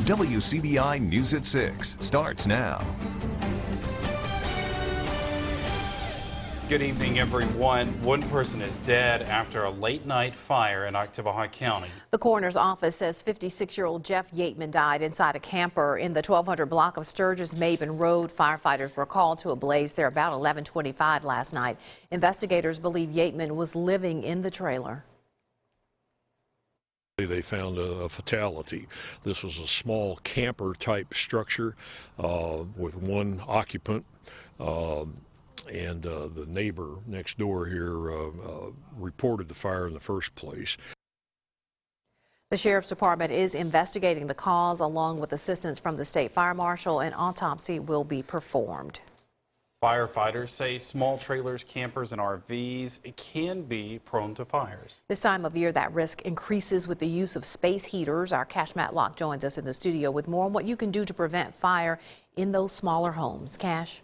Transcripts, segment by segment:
WCBI News at 6 starts now. Good evening, everyone. One person is dead after a late-night fire in Oktibbeha County. The coroner's office says 56-year-old Jeff Yateman died inside a camper in the 1200 block of Sturgis-Maben Road. Firefighters were called to a blaze there about 11:25 last night. Investigators believe Yateman was living in the trailer. They found a fatality. This was a small camper-type structure with one occupant. And the neighbor next door here reported the fire in the first place. The Sheriff's Department is investigating the cause along with assistance from the State Fire Marshal. An autopsy will be performed. Firefighters say small trailers, campers, and RVs can be prone to fires. This time of year, that risk increases with the use of space heaters. Our Cash Matlock joins us in the studio with more on what you can do to prevent fire in those smaller homes. Cash?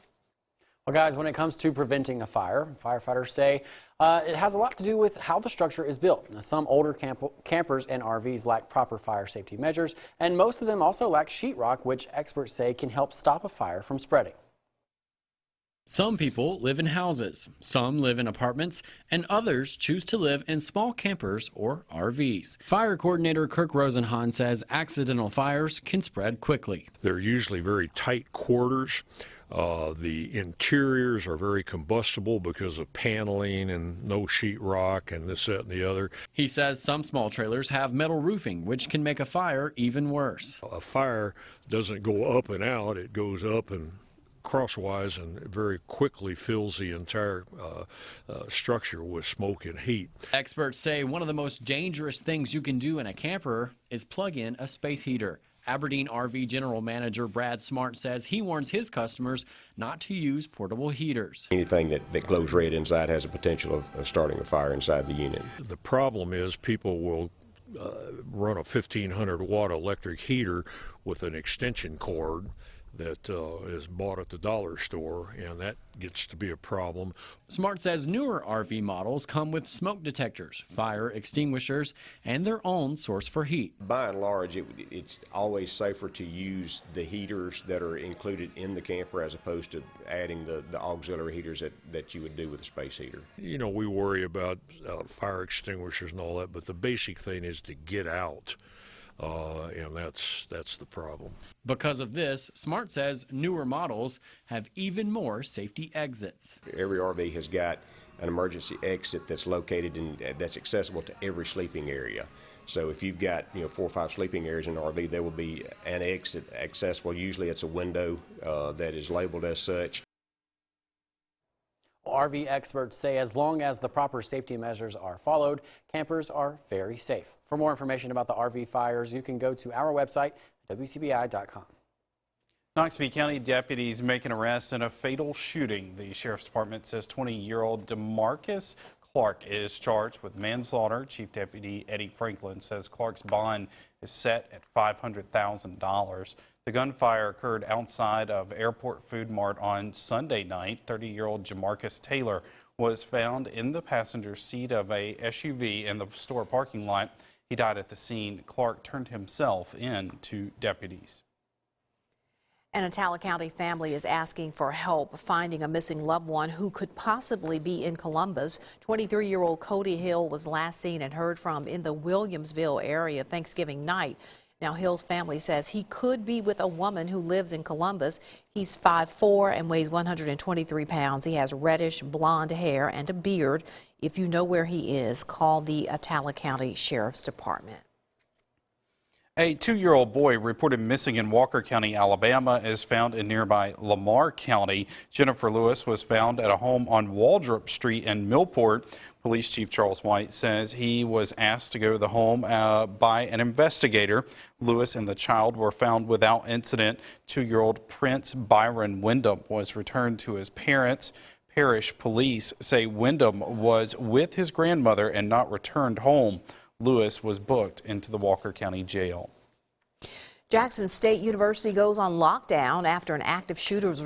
Well, guys, when it comes to preventing a fire, firefighters say it has a lot to do with how the structure is built. Now, some older campers and RVs lack proper fire safety measures, and most of them also lack sheetrock, which experts say can help stop a fire from spreading. Some people live in houses, some live in apartments, and others choose to live in small campers or RVs. Fire coordinator Kirk Rosenhan says accidental fires can spread quickly. They're usually very tight quarters. The interiors are very combustible because of paneling and no sheetrock and this, that, and the other. He says some small trailers have metal roofing, which can make a fire even worse. A fire doesn't go up and out, it goes up and crosswise and very quickly fills the entire structure with smoke and heat. Experts say one of the most dangerous things you can do in a camper is plug in a space heater. Aberdeen RV General Manager Brad Smart says he warns his customers not to use portable heaters. Anything that glows red inside has a potential of starting a fire inside the unit. The problem is people will run a 1,500 watt electric heater with an extension cord that is bought at the dollar store, and that gets to be a problem. Smart says newer RV models come with smoke detectors, fire extinguishers, and their own source for heat. By and large, it's always safer to use the heaters that are included in the camper as opposed to adding the auxiliary heaters that you would do with a space heater. You know, we worry about fire extinguishers and all that, but the basic thing is to get out. And that's the problem. Because of this, Smart says newer models have even more safety exits. Every RV has got an emergency exit that's located that's accessible to every sleeping area. So if you've got 4 or 5 sleeping areas in an RV, there will be an exit accessible. Usually it's a window that is labeled as such. RV experts say as long as the proper safety measures are followed, campers are very safe. For more information about the RV fires, you can go to our website, wcbi.com. Knoxville County deputies make an arrest in a fatal shooting. The Sheriff's Department says 20-year-old DeMarcus Clark is charged with manslaughter. Chief Deputy Eddie Franklin says Clark's bond is set at $500,000. The gunfire occurred outside of Airport Food Mart on Sunday night. 30-year-old Jamarcus Taylor was found in the passenger seat of a SUV in the store parking lot. He died at the scene. Clark turned himself in to deputies. An Atala County family is asking for help finding a missing loved one who could possibly be in Columbus. 23-year-old Cody Hill was last seen and heard from in the Williamsville area Thanksgiving night. Now, Hill's family says he could be with a woman who lives in Columbus. He's 5'4" and weighs 123 pounds. He has reddish blonde hair and a beard. If you know where he is, call the Atala County Sheriff's Department. A 2-year-old boy reported missing in Walker County, Alabama, is found in nearby Lamar County. Jennifer Lewis was found at a home on Waldrop Street in Millport. Police Chief Charles White says he was asked to go to the home by an investigator. Lewis and the child were found without incident. 2-year-old Prince Byron Wyndham was returned to his parents. Parish police say Wyndham was with his grandmother and not returned home. Lewis was booked into the Walker County Jail. Jackson State University goes on lockdown after an active shooter was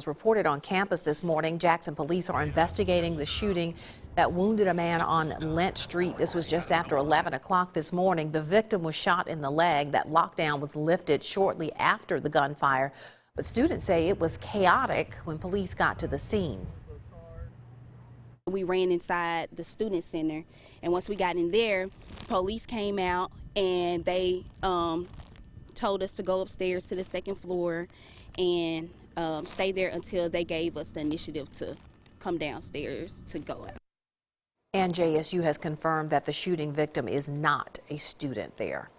reported on campus this morning. Jackson police are investigating the shooting that wounded a man on Lent Street. This was just after 11 o'clock this morning. The victim was shot in the leg. That lockdown was lifted shortly after the gunfire, but students say it was chaotic when police got to the scene. We ran inside the student center, and once we got in there, police came out and they told us to go upstairs to the second floor and stay there until they gave us the initiative to come downstairs to go out. And JSU has confirmed that the shooting victim is not a student there.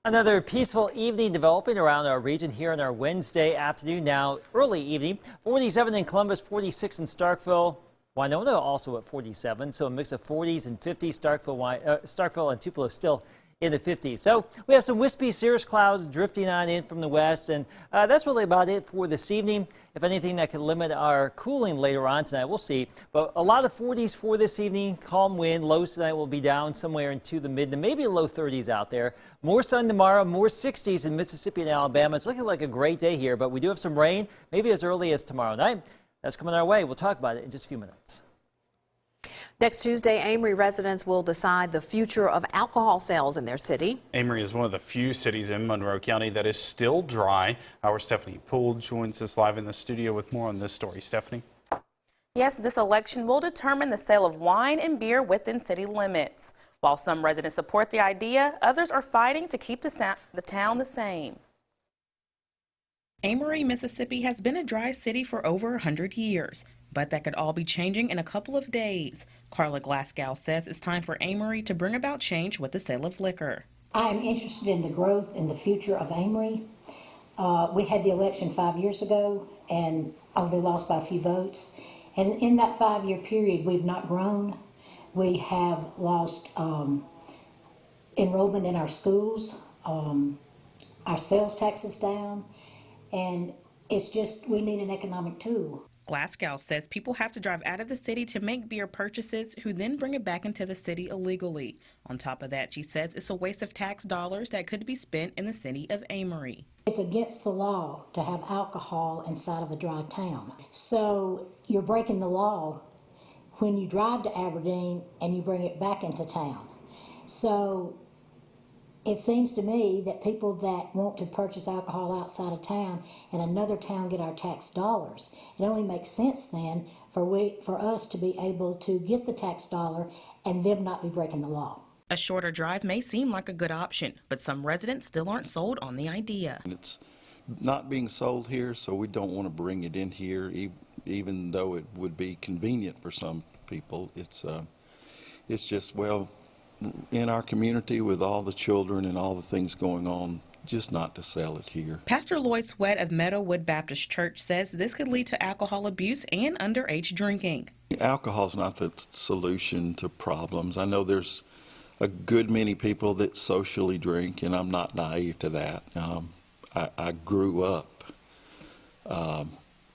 Another peaceful evening developing around our region here on our Wednesday afternoon. Now, early evening, 47 in Columbus, 46 in Starkville. Winona also at 47, so a mix of 40s and 50s. Starkville and Tupelo still in the 50s. So we have some wispy cirrus clouds drifting on in from the west, and that's really about it for this evening. If anything, that could limit our cooling later on tonight. We'll see. But a lot of 40s for this evening. Calm wind. Lows tonight will be down somewhere into the mid to maybe low 30s out there. More sun tomorrow. More 60s in Mississippi and Alabama. It's looking like a great day here, but we do have some rain, maybe as early as tomorrow night. That's coming our way. We'll talk about it in just a few minutes. Next Tuesday, Amory residents will decide the future of alcohol sales in their city. Amory is one of the few cities in Monroe County that is still dry. Our Stephanie Poole joins us live in the studio with more on this story. Stephanie? Yes, this election will determine the sale of wine and beer within city limits. While some residents support the idea, others are fighting to keep the town the same. Amory, Mississippi has been a dry city for over 100 years, but that could all be changing in a couple of days. Carla Glasgow says it's time for Amory to bring about change with the sale of liquor. I am interested in the growth and the future of Amory. We had the election 5 years ago and only lost by a few votes. And in that 5-year period, we've not grown. We have lost enrollment in our schools. Our sales tax is down. And it's just, we need an economic tool. Glasgow says people have to drive out of the city to make beer purchases, who then bring it back into the city illegally. On top of that, she says it's a waste of tax dollars that could be spent in the city of Amory. It's against the law to have alcohol inside of a dry town. So you're breaking the law when you drive to Aberdeen and you bring it back into town. So it seems to me that people that want to purchase alcohol outside of town and another town get our tax dollars, it only makes sense then for us to be able to get the tax dollar and them not be breaking the law. A shorter drive may seem like a good option, but some residents still aren't sold on the idea. It's not being sold here, so we don't want to bring it in here, even though it would be convenient for some people. It's just, well, in our community with all the children and all the things going on, just not to sell it here. Pastor Lloyd Sweat of Meadowwood Baptist Church says this could lead to alcohol abuse and underage drinking. Alcohol is not the solution to problems. I know there's a good many people that socially drink, and I'm not naive to that. I grew up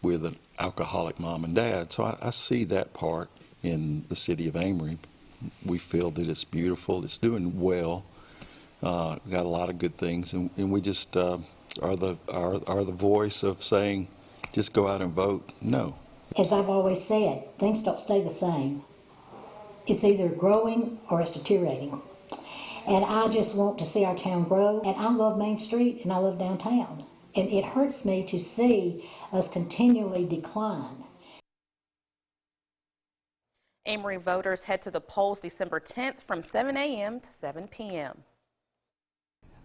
with an alcoholic mom and dad, so I see that part in the city of Amory. We feel that it's beautiful, it's doing well, got a lot of good things, and we just are the voice of saying, just go out and vote no. As I've always said, things don't stay the same. It's either growing or it's deteriorating. And I just want to see our town grow, and I love Main Street and I love downtown. And it hurts me to see us continually decline. Amory voters head to the polls December 10th from 7 a.m. to 7 p.m.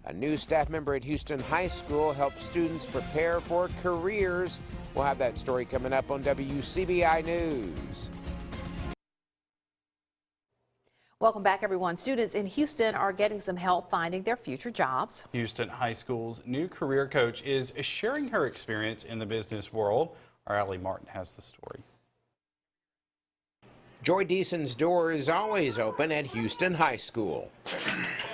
A new staff member at Houston High School helps students prepare for careers. We'll have that story coming up on WCBI News. Welcome back, everyone. Students in Houston are getting some help finding their future jobs. Houston High School's new career coach is sharing her experience in the business world. Our Allie Martin has the story. Joy Deason's door is always open at Houston High School.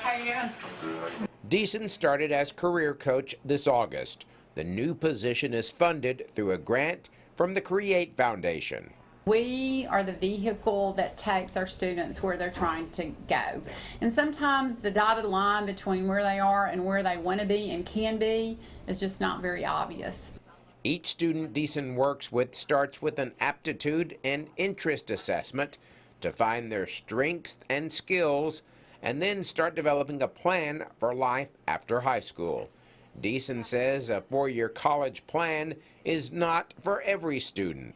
How you doing? Deason started as career coach this August. The new position is funded through a grant from the Create Foundation. We are the vehicle that takes our students where they're trying to go. And sometimes the dotted line between where they are and where they want to be and can be is just not very obvious. Each student Deason works with starts with an aptitude and interest assessment to find their strengths and skills, and then start developing a plan for life after high school. Deason says a four-year college plan is not for every student.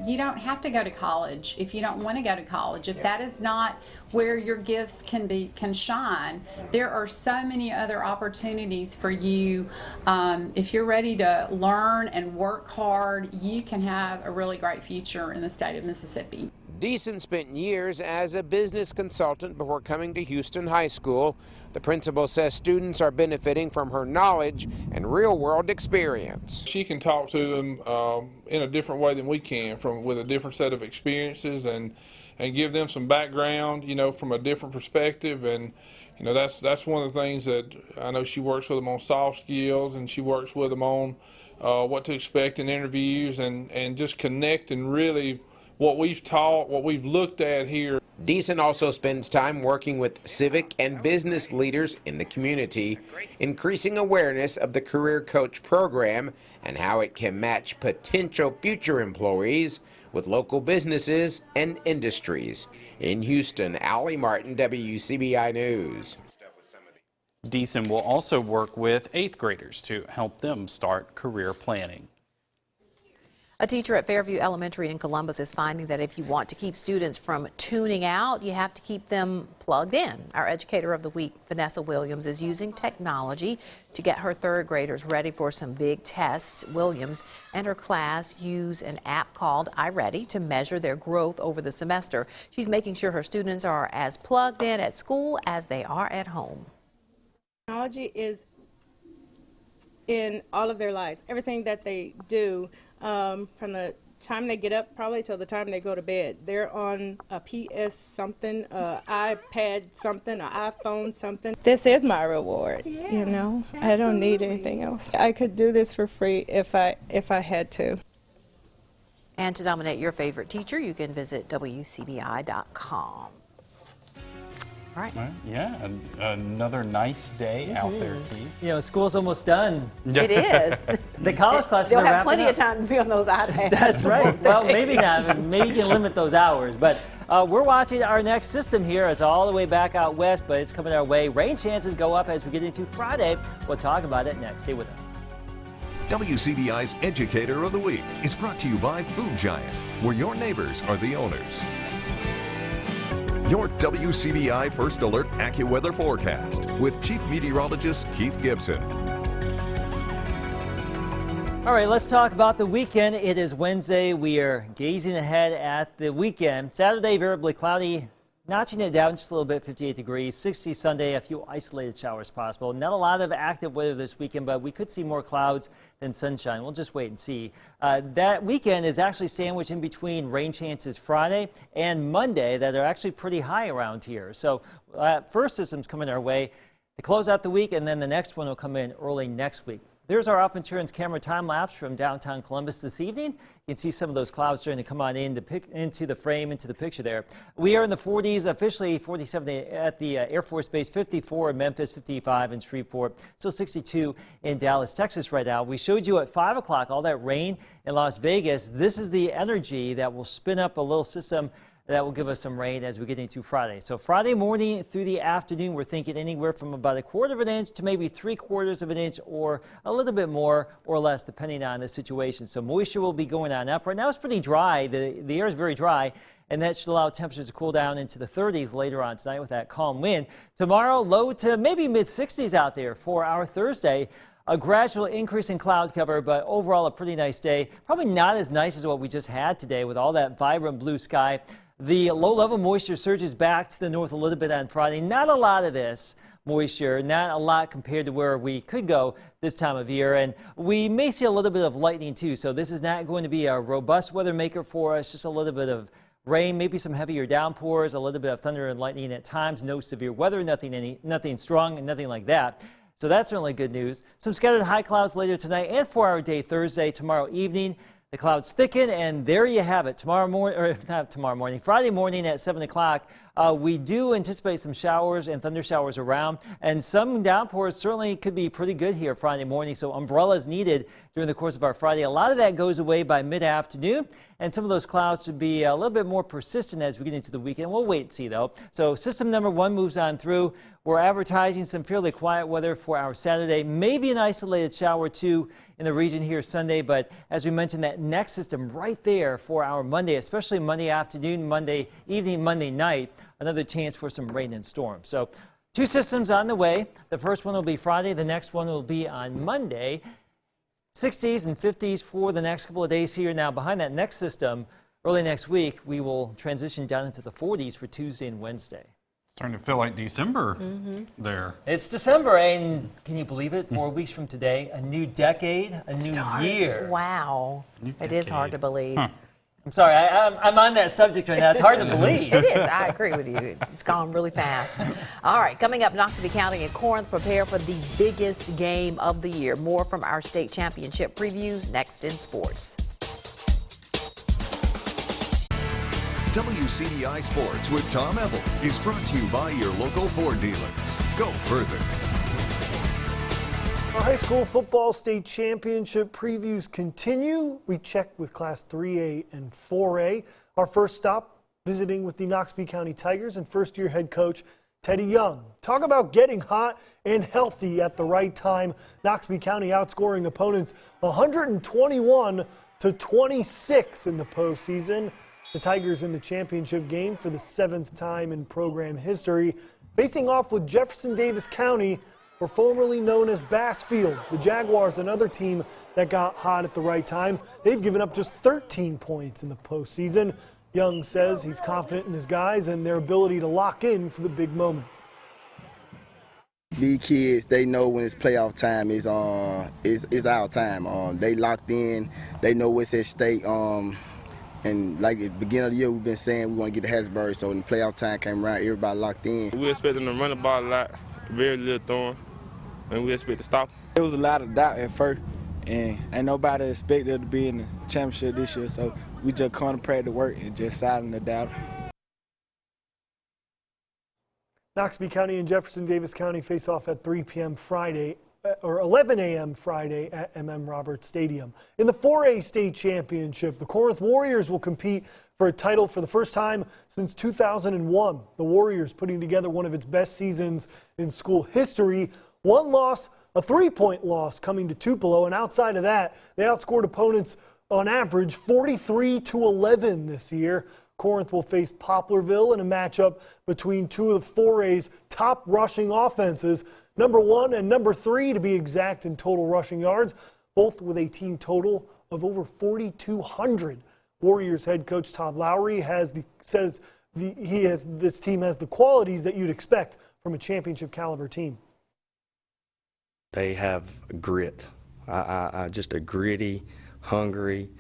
You don't have to go to college if you don't want to go to college. If that is not where your gifts can shine, there are so many other opportunities for you. If you're ready to learn and work hard, you can have a really great future in the state of Mississippi. Deason spent years as a business consultant before coming to Houston High School. The principal says students are benefiting from her knowledge and real-world experience. She can talk to them in a different way than we can, with a different set of experiences, and give them some background, from a different perspective. And that's one of the things that I know she works with them on soft skills, and she works with them on what to expect in interviews, and just connect and really what we've taught, what we've looked at here. Deason also spends time working with civic and business leaders in the community, increasing awareness of the Career Coach program and how it can match potential future employees with local businesses and industries. In Houston, Allie Martin, WCBI News. Deason will also work with 8th graders to help them start career planning. A teacher at Fairview Elementary in Columbus is finding that if you want to keep students from tuning out, you have to keep them plugged in. Our Educator of the Week, Vanessa Williams, is using technology to get her 3rd graders ready for some big tests. Williams and her class use an app called iReady to measure their growth over the semester. She's making sure her students are as plugged in at school as they are at home. Technology is in all of their lives, everything that they do, from the time they get up probably till the time they go to bed. They're on a PS something, iPad something, an iPhone something. This is my reward, Absolutely. I don't need anything else. I could do this for free if I had to. And to nominate your favorite teacher, you can visit WCBI.com. All right. Yeah, another nice day out there, Keith. School's almost done. It is. The college classes They'll are have wrapping plenty up. of time to be on those iPads. That's right. Well, maybe not. Maybe you can limit those hours. But we're watching our next system here. It's all the way back out west, but it's coming our way. Rain chances go up as we get into Friday. We'll talk about it next. Stay with us. WCBI's Educator of the Week is brought to you by Food Giant, where your neighbors are the owners. Your WCBI First Alert AccuWeather forecast with Chief Meteorologist Keith Gibson. All right, let's talk about the weekend. It is Wednesday. We are gazing ahead at the weekend. Saturday, variably cloudy, notching it down just a little bit, 58 degrees. 60 Sunday, a few isolated showers possible. Not a lot of active weather this weekend, but we could see more clouds than sunshine. We'll just wait and see. That weekend is actually sandwiched in between rain chances Friday and Monday that are actually pretty high around here. So first system's coming our way to close out the week, and then the next one will come in early next week. There's our Off Insurance camera time lapse from downtown Columbus this evening. You can see some of those clouds starting to come on into the frame, into the picture there. We are in the 40s, officially 47 at the Air Force Base, 54 in Memphis, 55 in Shreveport, still 62 in Dallas, Texas right now. We showed you at 5 o'clock all that rain in Las Vegas. This is the energy that will spin up a little system that will give us some rain as we get into Friday. So Friday morning through the afternoon, we're thinking anywhere from about 1/4 of an inch to maybe 3/4 of an inch, or a little bit more or less depending on the situation. So moisture will be going on up. Right now it's pretty dry. The air is very dry, and that should allow temperatures to cool down into the 30s later on tonight with that calm wind. Tomorrow, low to maybe mid-60s out there for our Thursday. A gradual increase in cloud cover, but overall a pretty nice day. Probably not as nice as what we just had today with all that vibrant blue sky. The low-level moisture surges back to the north a little bit on Friday. Not a lot of this moisture, not a lot compared to where we could go this time of year. And we may see a little bit of lightning too. So this is not going to be a robust weather maker for us, just a little bit of rain, maybe some heavier downpours, a little bit of thunder and lightning at times. No severe weather, nothing strong and nothing like that. So that's certainly good news. Some scattered high clouds later tonight and for our day Thursday. Tomorrow evening, The clouds thicken, and there you have it. Tomorrow morning, or not tomorrow morning, Friday morning at 7 o'clock, we do anticipate some showers and thunder showers around, and some downpours certainly could be pretty good here Friday morning, so umbrellas needed during the course of our Friday. A lot of that goes away by mid-afternoon, and some of those clouds should be a little bit more persistent as we get into the weekend. We'll wait and see, though. So system number 1 moves on through. We're advertising some fairly quiet weather for our Saturday, maybe an isolated shower or two in the region here Sunday, but as we mentioned, that next system right there for our Monday, especially Monday afternoon, Monday evening, Monday night, another chance for some rain and storms. So 2 systems on the way. The first one will be Friday. The next one will be on Monday. 60s and 50s for the next couple of days here. Now, behind that next system, early next week, we will transition down into the 40s for Tuesday and Wednesday. Starting to feel like December there. It's December, and can you believe it? 4 weeks from today, a new decade, a new year. Wow. It is hard to believe. I'm sorry, I'm on that subject right now. It's hard to believe. It is. I agree with you. It's gone really fast. All right, coming up, Knoxville County and Corinth prepare for the biggest game of the year. More from our state championship previews next in sports. WCBI Sports with Tom Ebel is brought to you by your local Ford dealers. Go further. Our high school football state championship previews continue. We check with Class 3A and 4A. Our first stop, visiting with the Knoxville County Tigers and first-year head coach Teddy Young. Talk about getting hot and healthy at the right time. Knoxville County outscoring opponents 121-26 in the postseason. The Tigers in the championship game for the 7th time in program history, facing off with Jefferson Davis County, or formerly known as Bassfield. The Jaguars, another team that got hot at the right time. They've given up just 13 points in the postseason. Young says he's confident in his guys and their ability to lock in for the big moment. These kids, they know when it's playoff time is our time. They locked in. They know what's at stake. And like at the beginning of the year, we've been saying we want to get to Hattiesburg. So when the playoff time came around, everybody locked in. We expect them to run the ball a lot, very little throwing, and we expect to stop. There was a lot of doubt at first, and ain't nobody expected to be in the championship this year. So we just concentrated to work and just silent the doubt. Knoxville County and Jefferson Davis County face off at 3 p.m. Friday, or 11 a.m. Friday at Roberts Stadium. In the 4A state championship, the Corinth Warriors will compete for a title for the first time since 2001. The Warriors putting together one of its best seasons in school history. One loss, a 3-point loss coming to Tupelo, and outside of that, they outscored opponents on average 43-11 this year. Corinth will face Poplarville in a matchup between two of the 4A's top rushing offenses, number 1 and number 3 to be exact in total rushing yards, both with a team total of over 4,200. Warriors head coach Todd Lowry says this team has the qualities that you'd expect from a championship caliber team. They have grit, just a gritty, hungry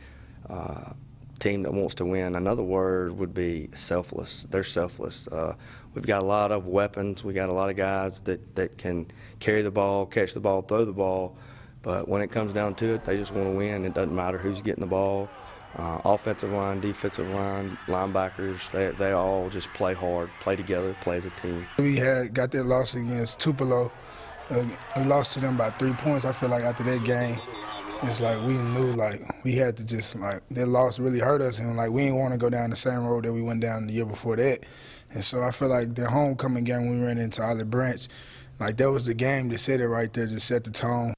team that wants to win. Another word would be selfless. They're selfless. We've got a lot of weapons. We got a lot of guys that can carry the ball, catch the ball, throw the ball. But when it comes down to it, they just want to win. It doesn't matter who's getting the ball. Offensive line, defensive line, linebackers, they all just play hard, play together, play as a team. We got that loss against Tupelo. We lost to them by 3 points. I feel like after that game, it's like we knew we had to just that loss really hurt us, and we didn't want to go down the same road that we went down the year before that. And so I feel like the homecoming game we ran into Olive Branch, that was the game that said it right there, just set the tone.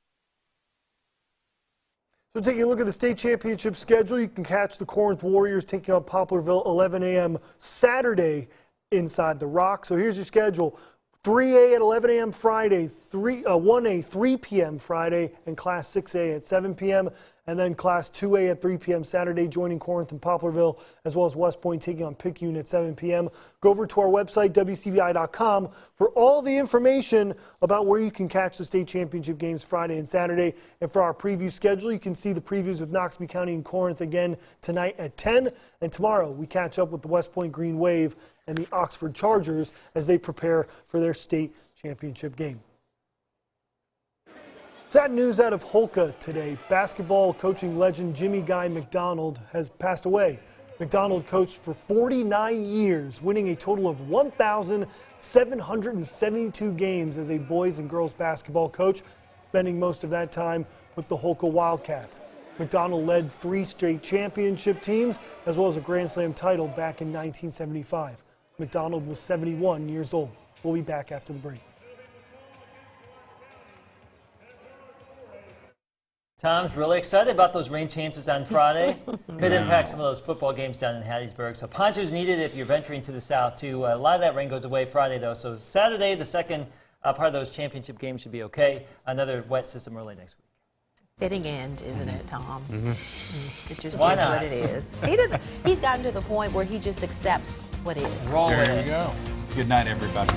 So taking a look at the state championship schedule, you can catch the Corinth Warriors taking on Poplarville 11 a.m. Saturday inside the Rock. So here's your schedule. 3A at 11 a.m. Friday, 1A 3 p.m. Friday, and Class 6A at 7 p.m. And then Class 2A at 3 p.m. Saturday, joining Corinth and Poplarville, as well as West Point taking on Picayune at 7 p.m. Go over to our website, WCBI.com, for all the information about where you can catch the state championship games Friday and Saturday. And for our preview schedule, you can see the previews with Knoxville County and Corinth again tonight at 10. And tomorrow, we catch up with the West Point Green Wave and the Oxford Chargers as they prepare for their state championship game. Sad news out of Holka today. Basketball coaching legend Jimmy Guy McDonald has passed away. McDonald coached for 49 years, winning a total of 1,772 games as a boys and girls basketball coach, spending most of that time with the Holka Wildcats. McDonald led 3 straight championship teams, as well as a Grand Slam title back in 1975. McDonald was 71 years old. We'll be back after the break. Tom's really excited about those rain chances on Friday. Could impact some of those football games down in Hattiesburg. So ponchos needed if you're venturing to the south too. A lot of that rain goes away Friday though. So Saturday, the second part of those championship games should be okay. Another wet system early next week. Fitting end, isn't it, Tom? It just Why is not? what it is. He's gotten to the point where he just accepts what is. Roll with There it. you go. Good night, everybody.